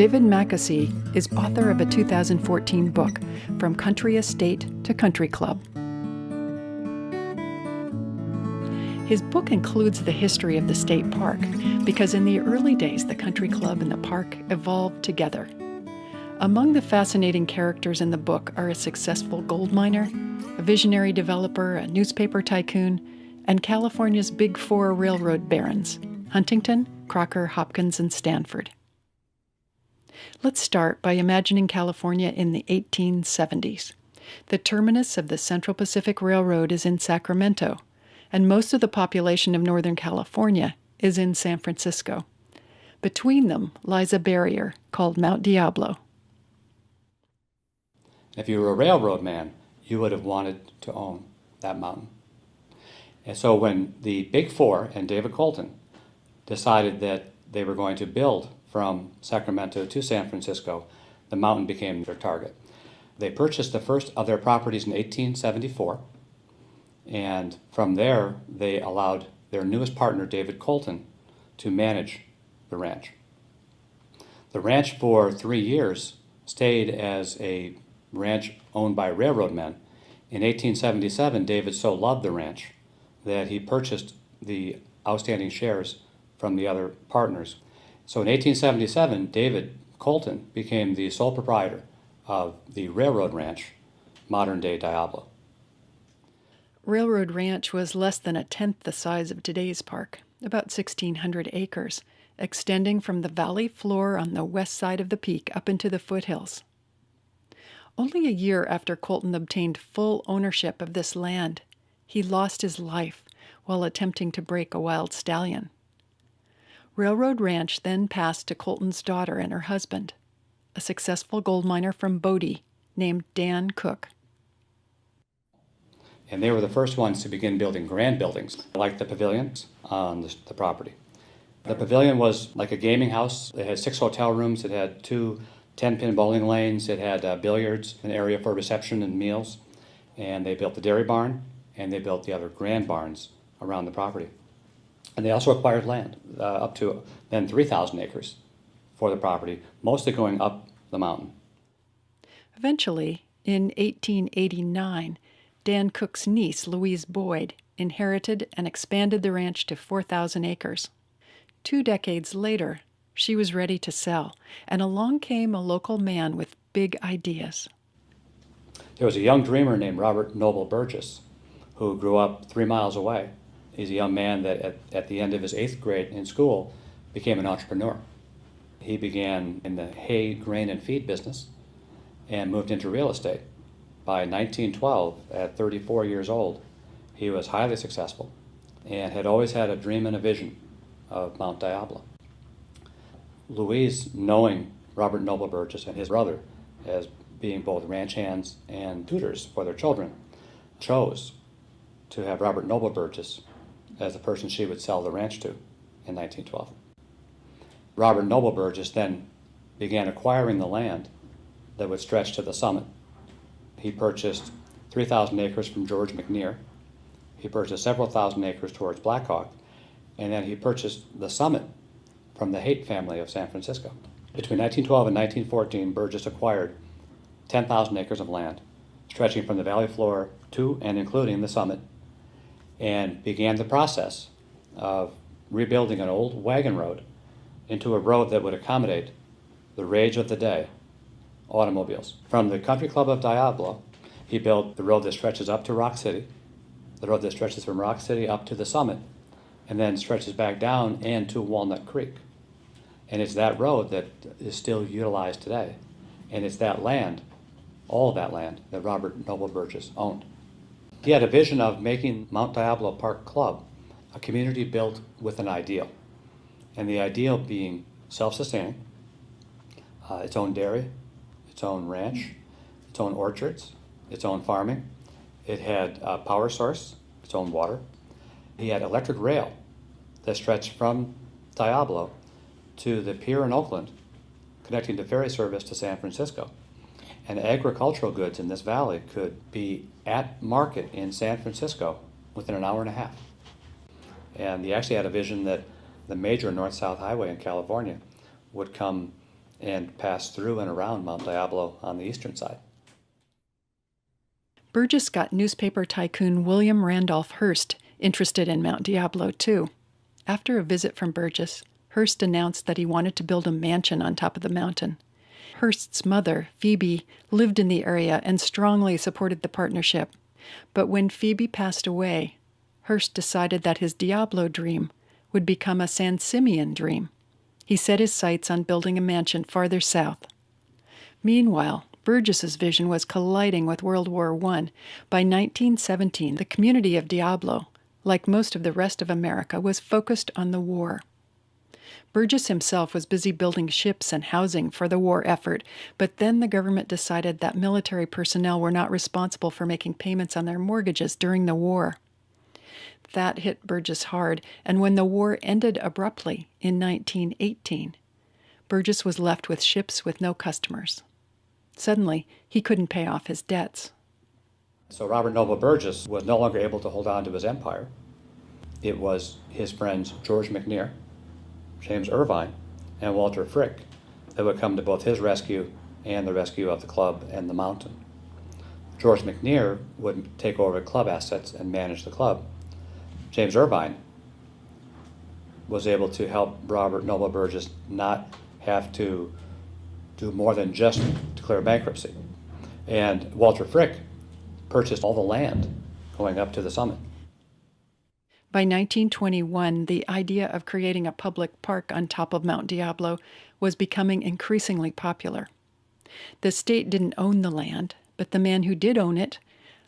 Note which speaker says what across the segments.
Speaker 1: David Mackesey is author of a 2014 book, From Country Estate to Country Club. His book includes the history of the state park, because in the early days, the country club and the park evolved together. Among the fascinating characters in the book are a successful gold miner, a visionary developer, a newspaper tycoon, and California's Big Four railroad barons, Huntington, Crocker, Hopkins, and Stanford. Let's start by imagining California in the 1870s. The terminus of the Central Pacific Railroad is in Sacramento, and most of the population of Northern California is in San Francisco. Between them lies a barrier called Mount Diablo.
Speaker 2: If you were a railroad man, you would have wanted to own that mountain. And so when the Big Four and David Colton decided that they were going to build from Sacramento to San Francisco, the mountain became their target. They purchased the first of their properties in 1874, and from there they allowed their newest partner, David Colton, to manage the ranch. The ranch for 3 years stayed as a ranch owned by railroad men. In 1877, David so loved the ranch that he purchased the outstanding shares from the other partners. So in 1877, David Colton became the sole proprietor of the railroad ranch, modern-day Diablo.
Speaker 1: Railroad Ranch was less than a tenth the size of today's park, about 1,600 acres, extending from the valley floor on the west side of the peak up into the foothills. Only a year after Colton obtained full ownership of this land, he lost his life while attempting to break a wild stallion. Railroad Ranch then passed to Colton's daughter and her husband, a successful gold miner from Bodie named Dan Cook.
Speaker 2: And they were the first ones to begin building grand buildings, like the pavilions on the property. The pavilion was like a gaming house. It had 6 hotel rooms. It had 2 10-pin bowling lanes. It had billiards, an area for reception and meals. And they built the dairy barn, and they built the other grand barns around the property. And they also acquired land, up to then 3,000 acres for the property, mostly going up the mountain.
Speaker 1: Eventually, in 1889, Dan Cook's niece, Louise Boyd, inherited and expanded the ranch to 4,000 acres. 2 decades later, she was ready to sell, and along came a local man with big ideas.
Speaker 2: There was a young dreamer named Robert Noble Burgess who grew up 3 miles away. He's a young man that at the end of his 8th grade in school became an entrepreneur. He began in the hay, grain, and feed business and moved into real estate. By 1912, at 34 years old, he was highly successful and had always had a dream and a vision of Mount Diablo. Louise, knowing Robert Noble Burgess and his brother as being both ranch hands and tutors for their children, chose to have Robert Noble Burgess as the person she would sell the ranch to in 1912. Robert Noble Burgess then began acquiring the land that would stretch to the summit. He purchased 3,000 acres from George McNear. He purchased several thousand acres towards Black Hawk, and then he purchased the summit from the Haight family of San Francisco. Between 1912 and 1914, Burgess acquired 10,000 acres of land, stretching from the valley floor to and including the summit, and began the process of rebuilding an old wagon road into a road that would accommodate the rage of the day, automobiles. From the Country Club of Diablo, he built the road that stretches up to Rock City, the road that stretches from Rock City up to the summit, and then stretches back down and to Walnut Creek. And it's that road that is still utilized today. And it's that land, all of that land, that Robert Noble Burgess owned. He had a vision of making Mount Diablo Park Club a community built with an ideal. And the ideal being self-sustaining, its own dairy, its own ranch, its own orchards, its own farming. It had a power source, its own water. He had electric rail that stretched from Diablo to the pier in Oakland, connecting the ferry service to San Francisco. And agricultural goods in this valley could be at market in San Francisco within an hour and a half. And he actually had a vision that the major north-south highway in California would come and pass through and around Mount Diablo on the eastern side.
Speaker 1: Burgess got newspaper tycoon William Randolph Hearst interested in Mount Diablo, too. After a visit from Burgess, Hearst announced that he wanted to build a mansion on top of the mountain. Hearst's mother, Phoebe, lived in the area and strongly supported the partnership. But when Phoebe passed away, Hearst decided that his Diablo dream would become a San Simeon dream. He set his sights on building a mansion farther south. Meanwhile, Burgess's vision was colliding with World War I. By 1917, the community of Diablo, like most of the rest of America, was focused on the war. Burgess himself was busy building ships and housing for the war effort, but then the government decided that military personnel were not responsible for making payments on their mortgages during the war. That hit Burgess hard, and when the war ended abruptly in 1918, Burgess was left with ships with no customers. Suddenly, he couldn't pay off his debts.
Speaker 2: So Robert Noble Burgess was no longer able to hold on to his empire. It was his friends George McNair, James Irvine, and Walter Frick that would come to both his rescue and the rescue of the club and the mountain. George McNair would take over club assets and manage the club. James Irvine was able to help Robert Noble Burgess not have to do more than just declare bankruptcy. And Walter Frick purchased all the land going up to the summit.
Speaker 1: By 1921, the idea of creating a public park on top of Mount Diablo was becoming increasingly popular. The state didn't own the land, but the man who did own it,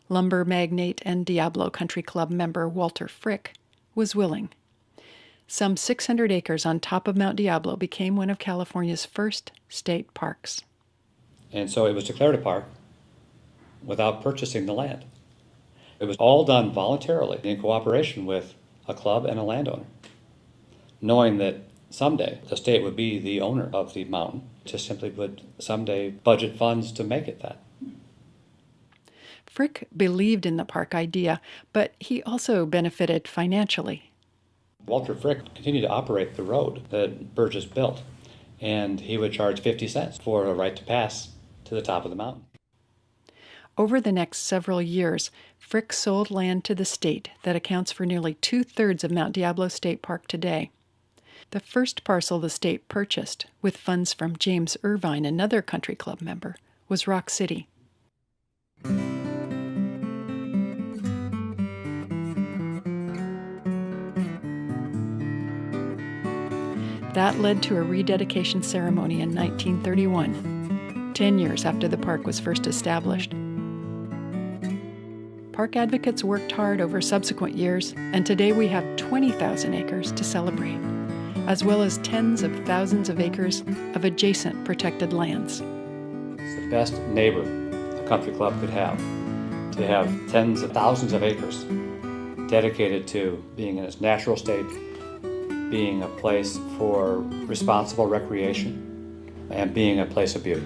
Speaker 1: lumber magnate and Diablo Country Club member Walter Frick, was willing. Some 600 acres on top of Mount Diablo became one of California's first state parks.
Speaker 2: And so it was declared a park without purchasing the land. It was all done voluntarily in cooperation with a club and a landowner, knowing that someday the state would be the owner of the mountain, just simply would someday budget funds to make it that.
Speaker 1: Frick believed in the park idea, but he also benefited financially.
Speaker 2: Walter Frick continued to operate the road that Burgess built, and he would charge 50 cents for a right to pass to the top of the mountain.
Speaker 1: Over the next several years, Frick sold land to the state that accounts for nearly 2/3 of Mount Diablo State Park today. The first parcel the state purchased, with funds from James Irvine, another country club member, was Rock City. That led to a rededication ceremony in 1931, 10 years after the park was first established. Park advocates worked hard over subsequent years, and today we have 20,000 acres to celebrate, as well as tens of thousands of acres of adjacent protected lands.
Speaker 2: It's the best neighbor a country club could have, to have tens of thousands of acres dedicated to being in its natural state, being a place for responsible recreation, and being a place of beauty.